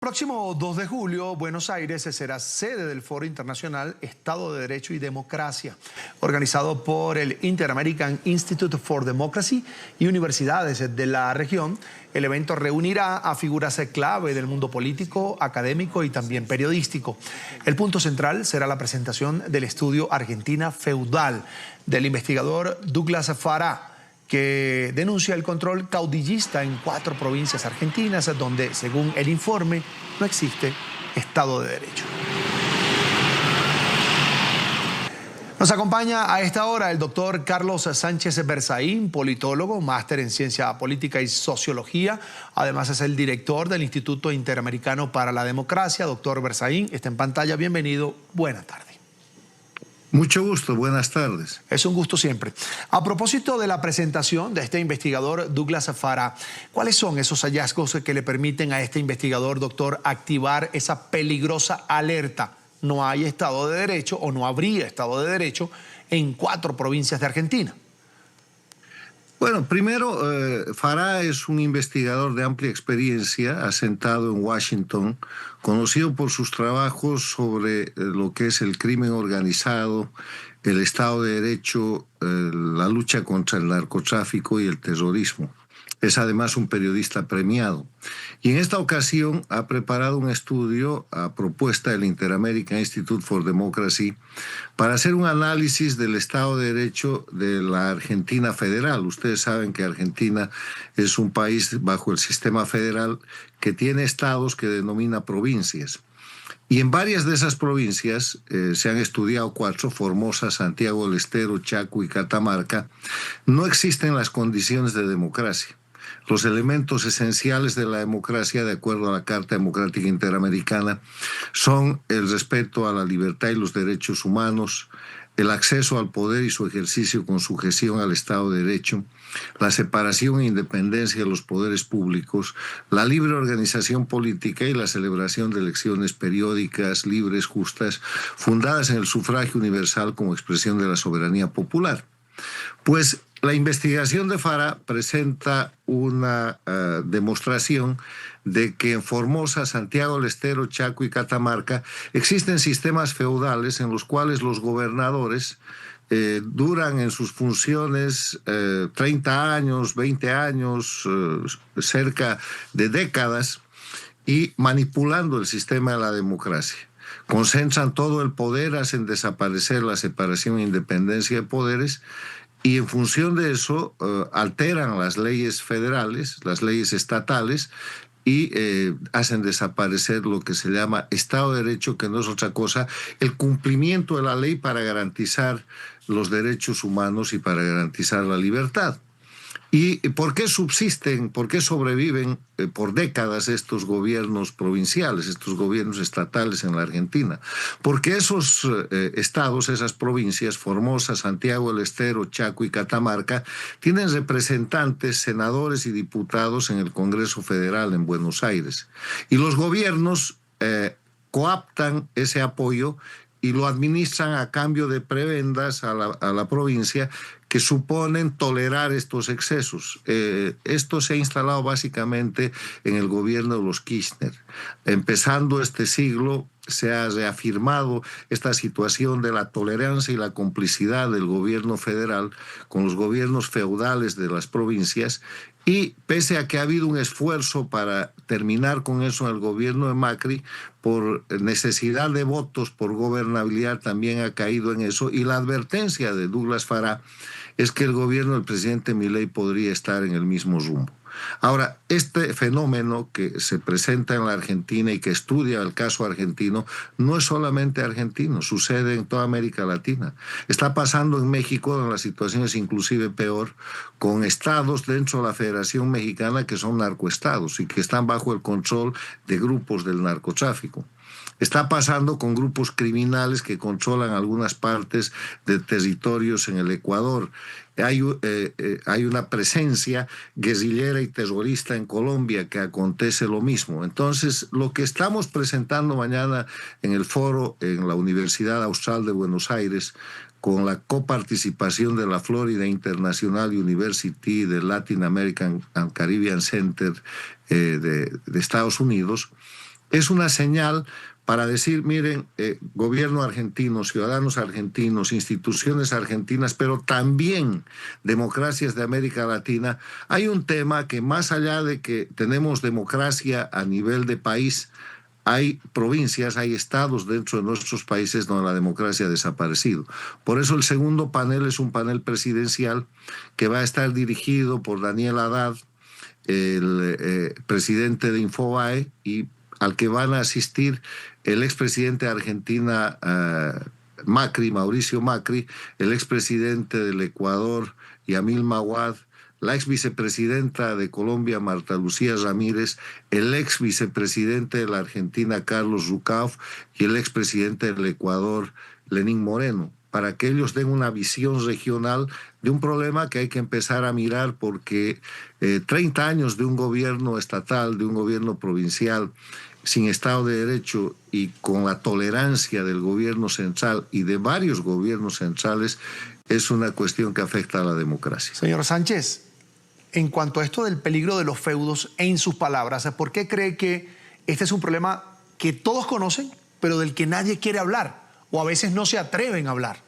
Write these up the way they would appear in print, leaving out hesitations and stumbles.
Próximo 2 de julio, Buenos Aires será sede del Foro Internacional Estado de Derecho y Democracia, organizado por el Inter-American Institute for Democracy y universidades de la región. El evento reunirá a figuras clave del mundo político, académico y también periodístico. El punto central será la presentación del estudio Argentina Feudal del investigador Douglas Farah, que denuncia el control caudillista en 4 provincias argentinas, donde, según el informe, no existe Estado de Derecho. Nos acompaña a esta hora el doctor Carlos Sánchez Berzaín, politólogo, máster en Ciencia Política y Sociología. Además es el director del Instituto Interamericano para la Democracia. Doctor Berzaín, está en pantalla. Bienvenido. Buena tarde. Mucho gusto, buenas tardes. Es un gusto siempre. A propósito de la presentación de este investigador Douglas Farah, ¿cuáles son esos hallazgos que le permiten a este investigador, doctor, activar esa peligrosa alerta? No hay Estado de Derecho o no habría Estado de Derecho en 4 provincias de Argentina. Bueno, primero, Farah es un investigador de amplia experiencia, asentado en Washington, conocido por sus trabajos sobre lo que es el crimen organizado, el Estado de Derecho, la lucha contra el narcotráfico y el terrorismo. Es además un periodista premiado. Y en esta ocasión ha preparado un estudio a propuesta del Inter-American Institute for Democracy para hacer un análisis del Estado de Derecho de la Argentina federal. Ustedes saben que Argentina es un país bajo el sistema federal que tiene estados que denomina provincias. Y en varias de esas provincias se han estudiado 4, Formosa, Santiago del Estero, Chaco y Catamarca. No existen las condiciones de democracia. Los elementos esenciales de la democracia, de acuerdo a la Carta Democrática Interamericana, son el respeto a la libertad y los derechos humanos, el acceso al poder y su ejercicio con sujeción al Estado de Derecho, la separación e independencia de los poderes públicos, la libre organización política y la celebración de elecciones periódicas, libres, justas, fundadas en el sufragio universal como expresión de la soberanía popular. Pues la investigación de Farah presenta una demostración de que en Formosa, Santiago del Estero, Chaco y Catamarca existen sistemas feudales en los cuales los gobernadores duran en sus funciones 30 años, 20 años, cerca de décadas, y manipulando el sistema de la democracia. Concentran todo el poder, hacen desaparecer la separación e independencia de poderes, y en función de eso alteran las leyes federales, las leyes estatales, y hacen desaparecer lo que se llama Estado de Derecho, que no es otra cosa, el cumplimiento de la ley para garantizar los derechos humanos y para garantizar la libertad. ¿Y por qué subsisten, por qué sobreviven por décadas estos gobiernos provinciales, estos gobiernos estatales en la Argentina? Porque esos estados, esas provincias, Formosa, Santiago del Estero, Chaco y Catamarca, tienen representantes, senadores y diputados en el Congreso Federal en Buenos Aires. Y los gobiernos coaptan ese apoyo y lo administran a cambio de prebendas a la provincia, que suponen tolerar estos excesos. Esto se ha instalado básicamente en el gobierno de los Kirchner. Empezando este siglo, se ha reafirmado esta situación de la tolerancia y la complicidad del gobierno federal con los gobiernos feudales de las provincias, y pese a que ha habido un esfuerzo para terminar con eso en el gobierno de Macri, por necesidad de votos, por gobernabilidad, también ha caído en eso, y la advertencia de Douglas Farah es que el gobierno del presidente Milei podría estar en el mismo rumbo. Ahora, este fenómeno que se presenta en la Argentina y que estudia el caso argentino no es solamente argentino, sucede en toda América Latina. Está pasando en México, donde la situación es inclusive peor, con estados dentro de la Federación Mexicana que son narcoestados y que están bajo el control de grupos del narcotráfico. Está pasando con grupos criminales que controlan algunas partes de territorios en el Ecuador. Hay una presencia guerrillera y terrorista en Colombia que acontece lo mismo. Entonces, lo que estamos presentando mañana en el foro en la Universidad Austral de Buenos Aires, con la coparticipación de la Florida International University, del Latin American and Caribbean Center de Estados Unidos, Es una señal para decir, miren, gobierno argentino, ciudadanos argentinos, instituciones argentinas, pero también democracias de América Latina, hay un tema que más allá de que tenemos democracia a nivel de país, hay provincias, hay estados dentro de nuestros países donde la democracia ha desaparecido. Por eso el segundo panel es un panel presidencial que va a estar dirigido por Daniel Haddad, el presidente de Infobae, y al que van a asistir el expresidente de Argentina, Macri, Mauricio Macri, el expresidente del Ecuador, Yamil Maguad, la ex vicepresidenta de Colombia, Marta Lucía Ramírez, el ex vicepresidente de la Argentina, Carlos Zucauf, y el expresidente del Ecuador, Lenín Moreno, para que ellos den una visión regional de un problema que hay que empezar a mirar porque 30 años de un gobierno estatal, de un gobierno provincial, sin Estado de Derecho y con la tolerancia del gobierno central y de varios gobiernos centrales, es una cuestión que afecta a la democracia. Señor Sánchez, en cuanto a esto del peligro de los feudos, en sus palabras, ¿por qué cree que este es un problema que todos conocen, pero del que nadie quiere hablar o a veces no se atreven a hablar?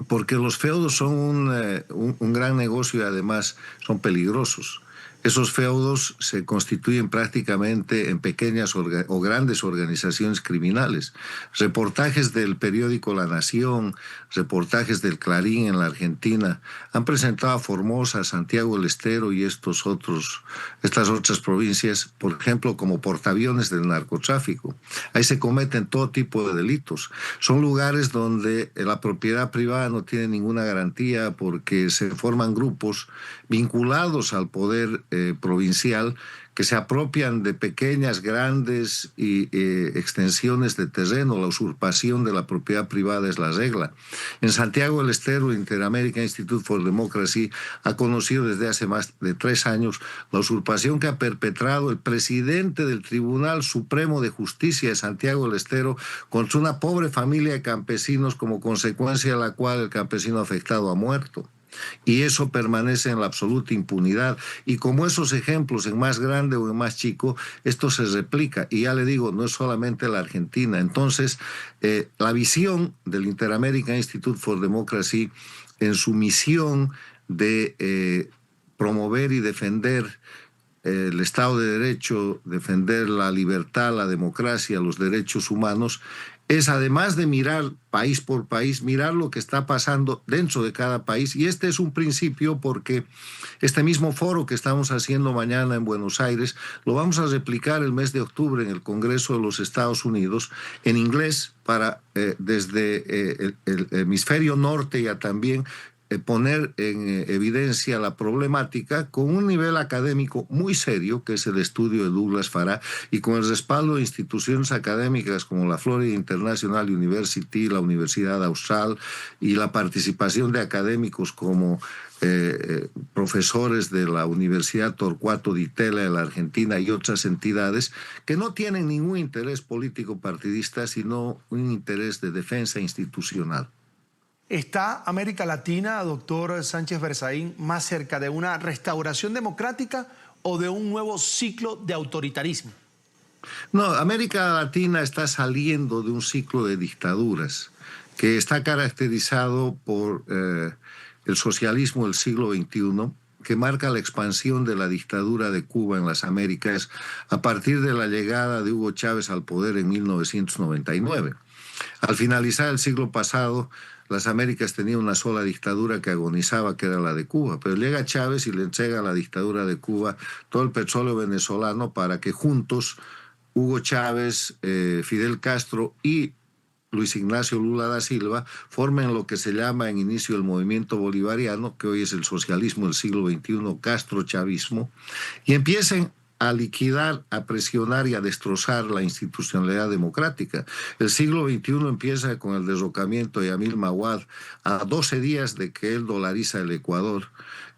Porque los feudos son un gran negocio y además son peligrosos. Esos feudos se constituyen prácticamente en pequeñas o grandes organizaciones criminales. Reportajes del periódico La Nación, reportajes del Clarín en la Argentina han presentado a Formosa, Santiago del Estero y estas otras provincias, por ejemplo, como portaaviones del narcotráfico. Ahí se cometen todo tipo de delitos. Son lugares donde la propiedad privada no tiene ninguna garantía porque se forman grupos vinculados al poder provincial que se apropian de pequeñas, grandes extensiones de terreno. La usurpación de la propiedad privada es la regla. En Santiago del Estero, Interamerican Institute for Democracy ha conocido desde hace más de 3 años la usurpación que ha perpetrado el presidente del Tribunal Supremo de Justicia de Santiago del Estero contra una pobre familia de campesinos, como consecuencia de la cual el campesino afectado ha muerto. Y eso permanece en la absoluta impunidad. Y como esos ejemplos, en más grande o en más chico, esto se replica. Y ya le digo, no es solamente la Argentina. Entonces, la visión del Interamerican Institute for Democracy en su misión de promover y defender el Estado de Derecho, defender la libertad, la democracia, los derechos humanos, es además de mirar país por país, mirar lo que está pasando dentro de cada país. Y este es un principio porque este mismo foro que estamos haciendo mañana en Buenos Aires lo vamos a replicar el mes de octubre en el Congreso de los Estados Unidos en inglés para desde el hemisferio norte ya también poner en evidencia la problemática con un nivel académico muy serio, que es el estudio de Douglas Farah, y con el respaldo de instituciones académicas como la Florida International University, la Universidad Austral, y la participación de académicos como profesores de la Universidad Torcuato Di Tella de la Argentina y otras entidades que no tienen ningún interés político partidista, sino un interés de defensa institucional. ¿Está América Latina, doctor Sánchez Berzaín, más cerca de una restauración democrática o de un nuevo ciclo de autoritarismo? No, América Latina está saliendo de un ciclo de dictaduras que está caracterizado por el socialismo del siglo XXI, que marca la expansión de la dictadura de Cuba en las Américas a partir de la llegada de Hugo Chávez al poder en 1999. Al finalizar el siglo pasado, las Américas tenían una sola dictadura que agonizaba, que era la de Cuba, pero llega Chávez y le entrega a la dictadura de Cuba todo el petróleo venezolano para que juntos Hugo Chávez, Fidel Castro y Luis Ignacio Lula da Silva formen lo que se llama en inicio el movimiento bolivariano, que hoy es el socialismo del siglo XXI, castrochavismo, y empiecen a liquidar, a presionar y a destrozar la institucionalidad democrática. El siglo XXI empieza con el derrocamiento de Yamil Maguad a 12 días de que él dolariza el Ecuador.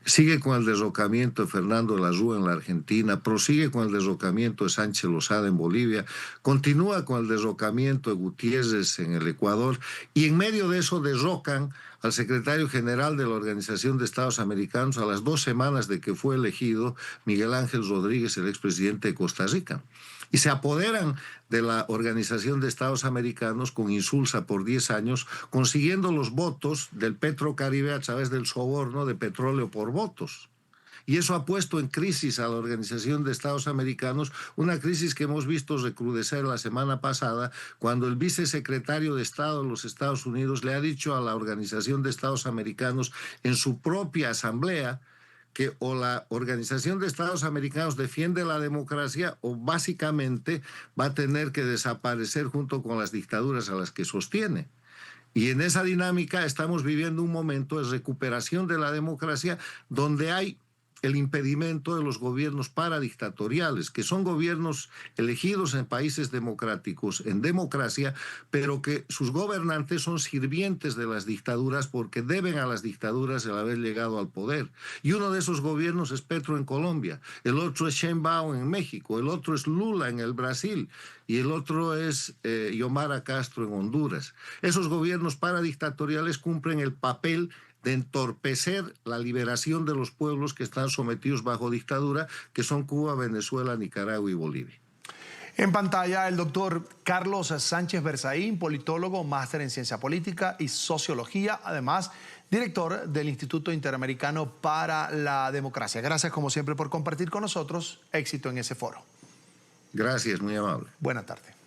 Sigue con el derrocamiento de Fernando de la Rúa en la Argentina, prosigue con el derrocamiento de Sánchez Lozada en Bolivia, continúa con el derrocamiento de Gutiérrez en el Ecuador, y en medio de eso derrocan al secretario general de la Organización de Estados Americanos a las 2 semanas de que fue elegido Miguel Ángel Rodríguez, el expresidente de Costa Rica. y se apoderan de la Organización de Estados Americanos con insulsa por 10 años, consiguiendo los votos del Petrocaribe a través del soborno de petróleo por votos. Y eso ha puesto en crisis a la Organización de Estados Americanos, una crisis que hemos visto recrudecer la semana pasada, cuando el vicesecretario de Estado de los Estados Unidos le ha dicho a la Organización de Estados Americanos en su propia asamblea que o la Organización de Estados Americanos defiende la democracia o básicamente va a tener que desaparecer junto con las dictaduras a las que sostiene. Y en esa dinámica estamos viviendo un momento de recuperación de la democracia donde hay el impedimento de los gobiernos paradictatoriales, que son gobiernos elegidos en países democráticos, en democracia, pero que sus gobernantes son sirvientes de las dictaduras porque deben a las dictaduras el haber llegado al poder. Y uno de esos gobiernos es Petro en Colombia, el otro es Sheinbaum en México, el otro es Lula en el Brasil y el otro es Xiomara Castro en Honduras. Esos gobiernos paradictatoriales cumplen el papel de entorpecer la liberación de los pueblos que están sometidos bajo dictadura, que son Cuba, Venezuela, Nicaragua y Bolivia. En pantalla, el doctor Carlos Sánchez Berzaín, politólogo, máster en ciencia política y sociología, además director del Instituto Interamericano para la Democracia. Gracias, como siempre, por compartir con nosotros. Éxito en ese foro. Gracias, muy amable. Buenas tardes.